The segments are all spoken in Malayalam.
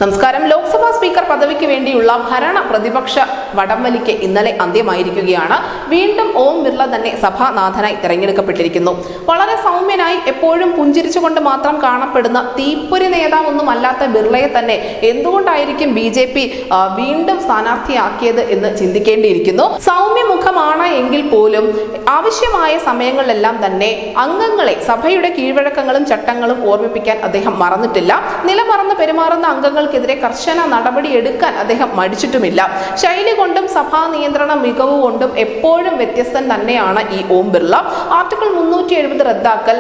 നമസ്കാരം. ലോക്സഭാ സ്പീക്കർ പദവിക്ക് വേണ്ടിയുള്ള ഭരണ പ്രതിപക്ഷ വടംവലിക്ക് ഇന്നലെ അന്ത്യമായിരിക്കുകയാണ്. വീണ്ടും ഓം ബിർള തന്നെ സഭാനാഥനായി തെരഞ്ഞെടുക്കപ്പെട്ടിരിക്കുന്നു. വളരെ സൗമ്യനായി എപ്പോഴും പുഞ്ചിരിച്ചുകൊണ്ട് മാത്രം കാണപ്പെടുന്ന തീപ്പൊരി നേതാവൊന്നും അല്ലാത്ത ബിർളയെ തന്നെ എന്തുകൊണ്ടായിരിക്കും BJP വീണ്ടും സ്ഥാനാർത്ഥിയാക്കിയത് എന്ന് ചിന്തിക്കേണ്ടിയിരിക്കുന്നു. സൗമ്യമുഖമാണ് എങ്കിൽ പോലും ആവശ്യമായ സമയങ്ങളിലെല്ലാം തന്നെ അംഗങ്ങളെ സഭയുടെ കീഴ്വഴക്കങ്ങളും ചട്ടങ്ങളും ഓർമ്മിപ്പിക്കാൻ അദ്ദേഹം മറന്നിട്ടില്ല. നിലമറന്ന് പെരുമാറുന്ന അംഗങ്ങൾക്കെതിരെ കർശന നടപടി എടുക്കാൻ അദ്ദേഹം മടിച്ചിട്ടുമില്ല. ശൈലി കൊണ്ടും സഭാ നിയന്ത്രണ മികവ് കൊണ്ടും എപ്പോഴും വ്യത്യസ്തൻ തന്നെയാണ് ഈ ഓം ബിർള. ആർട്ടിക്കിൾ 370 റദ്ദാക്കൽ,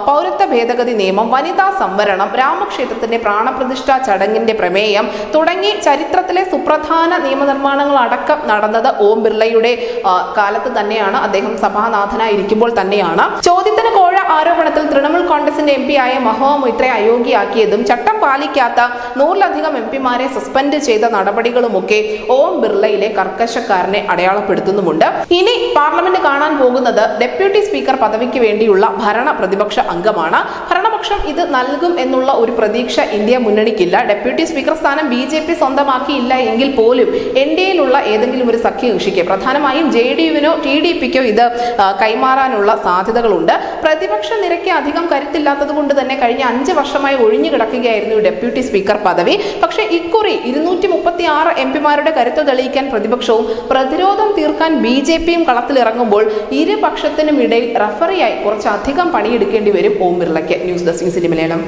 പൗരത്വ ഭേദഗതി നിയമം, വനിതാ സംവരണം, രാമക്ഷേത്രത്തിന്റെ പ്രാണപ്രതിഷ്ഠാ ചടങ്ങിന്റെ പ്രമേയം തുടങ്ങി ചരിത്രത്തിലെ സുപ്രധാന നിയമനിർമ്മാണങ്ങൾ അടക്കം നടന്നത് ഓം ബിർളയുടെ കാലത്ത് തന്നെയാണ്. അദ്ദേഹം സഭാനാഥനായിരിക്കുമ്പോൾ തന്നെയാണ്. ചോദ്യത്തിന് കോഴ ആരോപണത്തിൽ തൃണമൂൽ കോൺഗ്രസിന്റെ MP ആയ മഹുവ മൊയ്ത്രയെ അയോഗ്യയാക്കിയതും ചട്ടം പാലിക്കാത്ത 100-ലധികം MPമാരെ സസ്പെൻഡ് ചെയ്ത നടപടികളുമൊക്കെ ഓം ബിർളയിലെ കർക്കശക്കാരനെ അടയാളപ്പെടുത്തുന്നുമുണ്ട്. ഇനി പാർലമെന്റ് കാണാൻ പോകുന്നത് ഡെപ്യൂട്ടി സ്പീക്കർ പദവിക്ക് വേണ്ടിയുള്ള ഭരണ പ്രതിപക്ഷ അംഗമാണ്. ഭരണപക്ഷം ഇത് നൽകും എന്നുള്ള ഒരു പ്രതീക്ഷ ഇന്ത്യ മുന്നണിക്കില്ല. ഡെപ്യൂട്ടി സ്പീക്കർ സ്ഥാനം BJP സ്വന്തമാക്കിയില്ല എങ്കിൽ പോലും NDAയിലുള്ള ഏതെങ്കിലും ഒരു സഖ്യകക്ഷിക്ക്, പ്രധാനമായും JDUവിനോ TDPക്കോ ഇത് കൈമാറാനുള്ള സാധ്യതകളുണ്ട്. പ്രതിപക്ഷ നിരക്ക് അധികം കരുത്തില്ലാത്തത് കൊണ്ട് തന്നെ കഴിഞ്ഞ 5 വർഷമായി ഒഴിഞ്ഞു കിടക്കുകയായിരുന്നു ഡെപ്യൂട്ടി സ്പീക്കർ പദവി. പക്ഷേ ഇക്കുറി 236 MPമാരുടെ കരുത്ത് തെളിയിക്കാൻ പ്രതിപക്ഷവും പ്രതിരോധം തീർക്കാൻ BJPയും കളത്തിലിറങ്ങുമ്പോൾ ഇരുപക്ഷത്തിനും ഇടയിൽ റഫറിയായി കുറച്ചധികം പണിയെടുക്കേണ്ടി വരും ഓം ബിർളയ്ക്ക്. News desk city Malayalam.